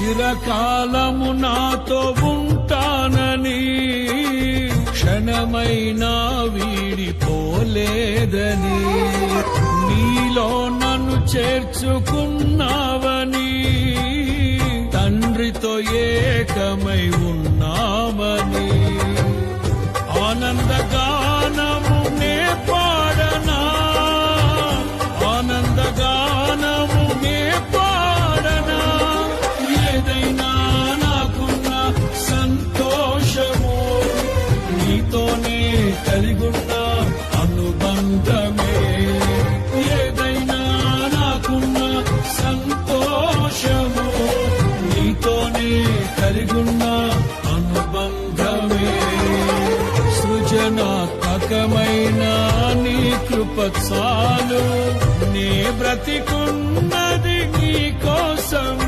చిరకాలము నాతో ఉంటానని, క్షణమైనా వీడిపోలేదని, నీలో నన్ను చేర్చుకున్నావని, తండ్రితో ఏకమై ఉన్నామని, ఆనందగానము నే పాడనా, ఆనందగానము నే పాడనా, ఏదైనా నాకున్న సంతోషము నీతోనే కలిగున్న అనుబంధమే, ఏదైనా నాకున్న సంతోషము నీతోనే కలిగున్న అనుబంధమే. సృజనాత్మకమైన నీ కృప చాలు, నే బ్రతికున్నది నీ కోసం.